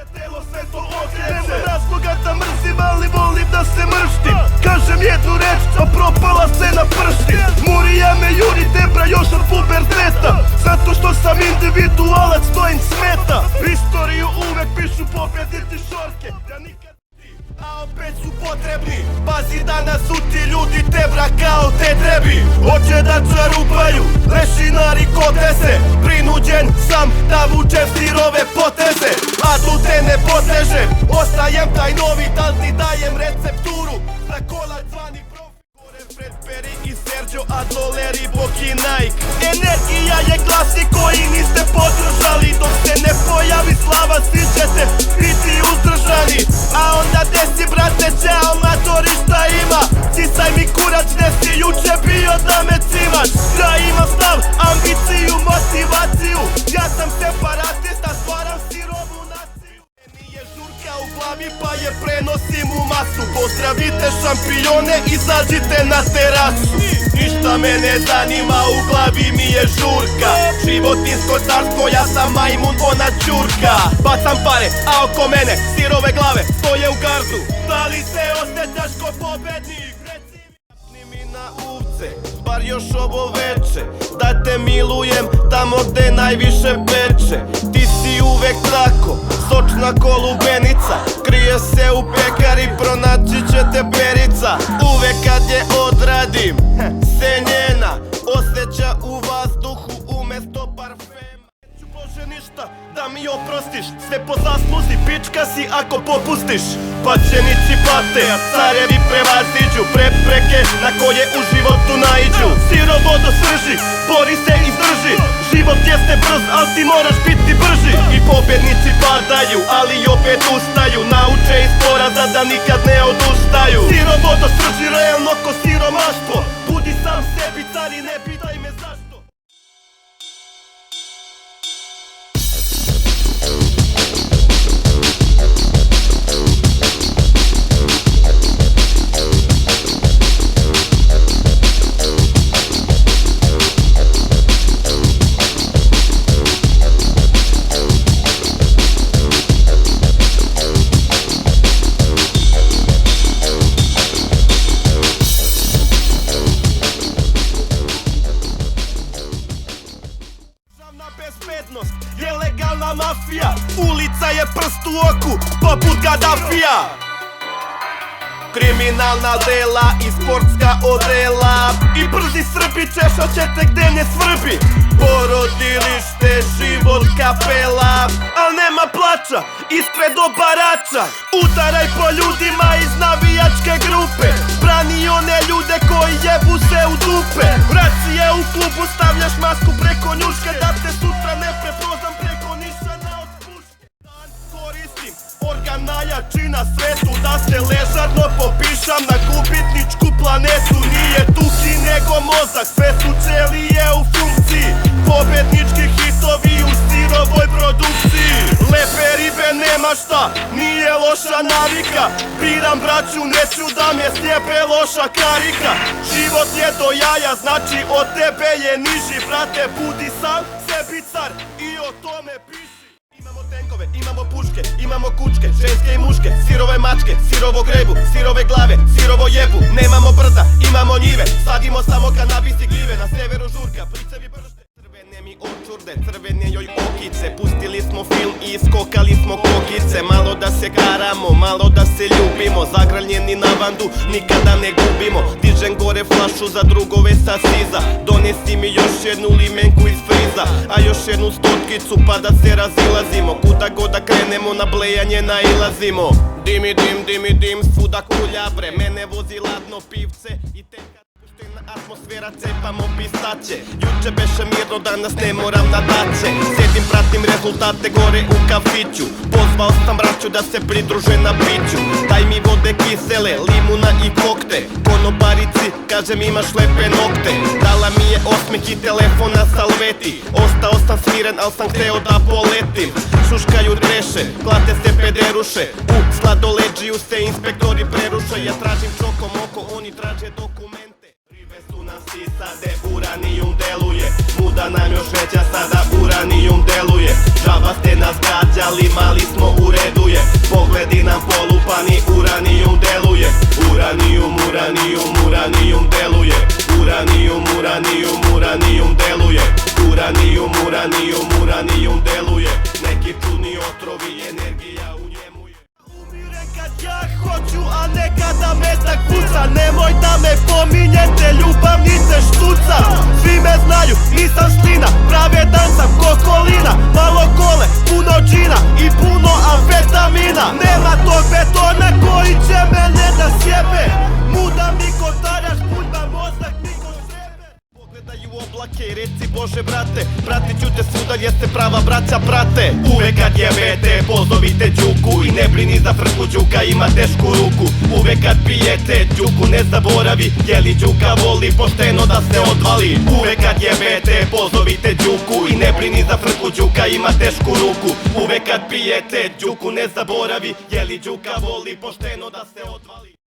moje telo sve to okreće. Nema razloga da mrzim, ali volim da se mrštim. Kažem jednu reč, a propala se na pršti. Murija me juri debra još od puberteta, zato što sam individualac, to im smeta. Istoriju uvek pišu pobjednici šorke. Ja nikad... A opet su potrebni, pazi danas su ti ljudi tebra kao te trebi. Hoće da čarupaju, lešinari kote se. Prinuđen sam da vučem sirove poteze, a tu te ne poteže. Ostajem taj novi, da ti dajem recepturu za kolač zvani profi. Gore Fred Perry i Sergio, a dole Reebok i Nike. Energija je klasik koji niste podržali. Dok se ne pojavi slava, svi ćete biti uzdržani. A onda desi brate, ćao matori, šta ima? Cisaj mi kurac, gde si juče bio da me cimaš. Ja imam stav, ambiciju, motivaciju. Ja sam separatista, stvaram sirovu naciju. Nije žurka u glavi pa je prenosim u masu. Pozdravite šampione, izađite na terasu. Ništa me ne zanima, u glavi mi je žurka. Životinsko carstvo, ja sam majmun, ona ćurka. Bacam pare, a oko mene sirove glave stoje u gardu. Da li se osjećaš ko pobednik? Reci mi na uvce, bar još ovo veče. Da te milujem tamo gde najviše peče. Ti si uvek tako, sočna kolubenica. Krije se u pekari, pronaći će te perica. Uvek kad je odradim, se njena osjeća u vazduhu umesto parfema. Neću Bože ništa da mi oprostiš, sve po zasluzi, pička si ako popustiš. Pačenici pate, a carevi prevaziđu prepreke na koje u životu naiđu. Sirovo do srži, bori se i zdrži. Život jeste brz, al ti moraš biti brži. I pobjednici padaju, ali opet ustaju. Nauče iz poraza da nikad ne odustaju. Sirovo do srži, realno ko siromaštvo. Budi sam sebi car i ne pitaj me zašto. Bezbednost je legalna mafija, ulica je prst u oku poput Gaddafija. Kriminalna dela i sportska odela i brzi Srbi češat ćete gde ne svrbi. Porodilište, život kapela, al nema plača ispred obarača. Udaraj po ljudima iz navijačke grupe, brani one ljude koji jebu se u dupe. Racije u klubu, stavljaš masku preko njuške, da te sutra ne prepoznam preko niša na otpuške. Dan koristim organ najjači na svetu, da se ležarno popišam na gubitničku planetu. Nije tuki nego mozak, sve su ćelije u funkciji. Pobednički hitovi u sirovoj produkciji. Lepe ribe nema šta, nije loša navika. Biram braću, neću da me sjebe loša karika. Život je do jaja, znači od tebe je niži. Brate, budi sam sebi car i o tome piši. Imamo tenkove, imamo puške, imamo kučke, ženske i muške. Sirove mačke, sirovo grebu, sirove glave, sirovo jebu. Nemamo brda, imamo njive, sadimo samo kanabis i gljive. Na severu žurka, pricevi bršte. Crvene mi očurde, crvene joj okice. Pustili smo film i iskokali smo kokice. Malo da se garamo, malo da se ljubimo. Zagrljeni na vandu, nikada ne gubimo. Dižem gore flašu za drugove sa siza. Donesi mi još jednu limenku iz friza, a još jednu stotkicu pa da se razilazimo. Kuda god da krenemo na blejanje nailazimo. Dimi dim, svuda kuljabre. Mene vozi ladno pivce i teka. Atmosfera, cepamo pistaće. Juče beše mirno, danas ne moram na daće. Sedim, pratim rezultate gore u kafiću. Pozvao sam braću da se pridruže na piću. Daj mi vode kisele, limuna i kokte. Konobarici, kažem imaš lepe nokte. Dala mi je osmeh i telefon na salveti. Ostao sam smiren, al sam hteo da poletim. Šuškaju treše, klate se pederuše. U sladoleđiju se inspektori preruše. Ja tražim čokom oko, oni traže dokumente. Su nam sisade, uranijum deluje. Muda nam još veća, sada uranijum deluje. Džaba ste nas gađali, mali smo u redu. Pogledi nam polupani, uranijum deluje. Uranijum, uranijum, uranijum deluje. Uranijum, uranijum, uranijum deluje. Uranijum, uranijum, uranijum deluje. Neki čudni otrovi, energija u njemu je. Umire kad ja hoću, a nekada metak puca. Nemoj da me pominjete, ljubavnice štuca. Svi me znaju, nisam slina, pravedan sam kokolina. Malo kole, puno džina i puno amfetamina. Nema tog betona koji će mene da sjebe. Muda mi kotarjaš, puljba mozak mi ko sebe. Pogledaj u oblake i reci Bože brate, pratit ću te svuda jer se prava braća prate. Uvek kad jebete, pozovite Đuku i ne brini za frku, Đuka ima tešku ruku. Uvek kad pijete, Đuku ne zaboravi, jeli Đuka voli pošteno da se odvali. Uvek kad jebete, pozovite Đuku i ne brini za frku, Đuka ima tešku ruku. Uvek kad pijete, Đuku ne zaboravi, jeli Đuka voli pošteno da se odvali.